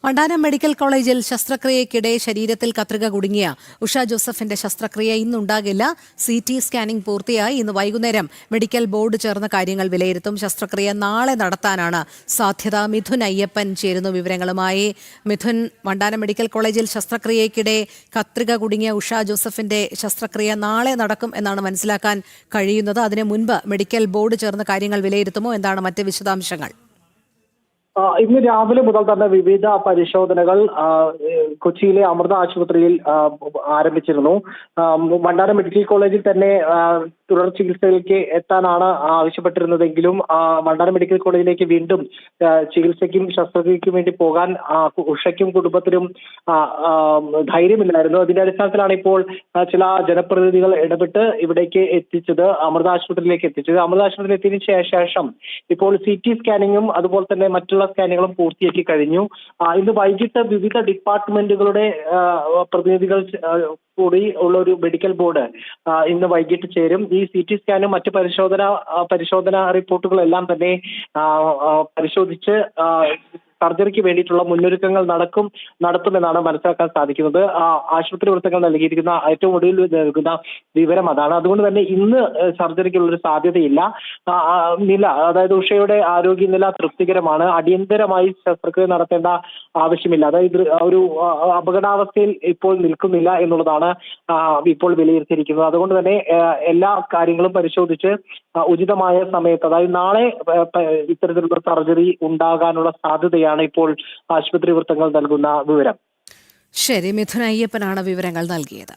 Vandanam medical കോളേജിൽ ശസ്ത്രക്രിയയ്ക്കിടെ ശരീരത്തിൽ കത്രിക കുടുങ്ങിയ ഉഷ ജോസഫിന്റെ ശസ്ത്രക്രിയ ഇന്നുണ്ടാകില്ല. CT സ്കാനിംഗ് പൂർത്തിയായി. ഇന്ന് വൈകുന്നേരം മെഡിക്കൽ ബോർഡ് ചേർന്ന കാര്യങ്ങൾ വിലയിരുത്തും. ശസ്ത്രക്രിയ നാളെ നടത്താനാണ് സാധ്യത. മിഥുൻ അയ്യപ്പൻ ചേരുന്നു വിവരങ്ങളുമായി. മിഥുൻ, വണ്ടാനം മെഡിക്കൽ കോളേജിൽ ശസ്ത്രക്രിയയ്ക്കിടെ കത്രിക കുടുങ്ങിയ ഉഷ ജോസഫിന്റെ ശസ്ത്രക്രിയ നാളെ നടക്കും എന്നാണ് മനസ്സിലാക്കാൻ കഴിയുന്നത്. അതിനു മുൻപ് മെഡിക്കൽ ബോർഡ് ചേർന്ന കാര്യങ്ങൾ വിലയിരുത്തുമോ? എന്താണ് മറ്റ് വിശദാംശങ്ങൾ? ഇന്ന് രാവിലെ മുതൽ തന്നെ വിവിധ പരിശോധനകൾ കൊച്ചിയിലെ അമൃത ആശുപത്രിയിൽ ആരംഭിച്ചിരുന്നു. വണ്ടാനം മെഡിക്കൽ കോളേജിൽ തന്നെ തുടർ ചികിത്സയിലേക്ക് എത്താനാണ് ആവശ്യപ്പെട്ടിരുന്നതെങ്കിലും വണ്ടാനം മെഡിക്കൽ കോളേജിലേക്ക് വീണ്ടും ചികിത്സയ്ക്കും ശസ്ത്രക്രിയയ്ക്കും വേണ്ടി പോകാൻ ഉഷയ്ക്കും കുടുംബത്തിനും ധൈര്യമില്ലായിരുന്നു. അതിന്റെ അടിസ്ഥാനത്തിലാണ് ഇപ്പോൾ ചില ജനപ്രതിനിധികൾ ഇടപെട്ട് ഇവിടേക്ക് എത്തിച്ചത്, അമൃത ആശുപത്രിയിലേക്ക് എത്തിച്ചത്. അമൃത ആശുപത്രിയിൽ എത്തിയതിനു ശേഷം ഇപ്പോൾ CT സ്കാനിങ്ങും അതുപോലെ തന്നെ മറ്റുള്ള സ്കാനുകളും പൂർത്തിയാക്കി കഴിഞ്ഞു. ഇന്ന് വൈകിട്ട് വിവിധ ഡിപ്പാർട്ട്മെന്റുകളുടെ പ്രതിനിധികൾ കൂടി ഉള്ള ഒരു മെഡിക്കൽ ബോർഡ് ഇന്ന് വൈകിട്ട് ചേരും. ഈ CT സ്കാനും മറ്റ് പരിശോധന റിപ്പോർട്ടുകളെല്ലാം തന്നെ പരിശോധിച്ച് സർജറിക്ക് വേണ്ടിയിട്ടുള്ള മുന്നൊരുക്കങ്ങൾ നടത്തുമെന്നാണ് മനസ്സിലാക്കാൻ സാധിക്കുന്നത്. ആശുപത്രി വൃത്തങ്ങൾ നൽകിയിരിക്കുന്ന ഏറ്റവും ഒടുവിൽ നൽകുന്ന വിവരം അതാണ്. അതുകൊണ്ട് തന്നെ ഇന്ന് സർജറിക്കുള്ളൊരു സാധ്യതയില്ല. അതായത് ഉഷയുടെ ആരോഗ്യനില തൃപ്തികരമാണ്. അടിയന്തരമായി ശസ്ത്രക്രിയ നടത്തേണ്ട ആവശ്യമില്ല. അതായത് ഒരു അപകടാവസ്ഥയിൽ ഇപ്പോൾ നിൽക്കുന്നില്ല എന്നുള്ളതാണ് ഇപ്പോൾ വിലയിരുത്തിയിരിക്കുന്നത്. അതുകൊണ്ട് തന്നെ എല്ലാ കാര്യങ്ങളും പരിശോധിച്ച് ഉചിതമായ സമയത്ത്, അതായത് നാളെ ഇത്തരത്തിലുള്ള സർജറി ഉണ്ടാകാനുള്ള സാധ്യതയാണ് ഇപ്പോൾ ആശുപത്രി വൃത്തങ്ങൾ നൽകുന്ന വിവരം. ശരി, മിഥുൻ അയ്യപ്പനാണ് വിവരങ്ങൾ നൽകിയത്.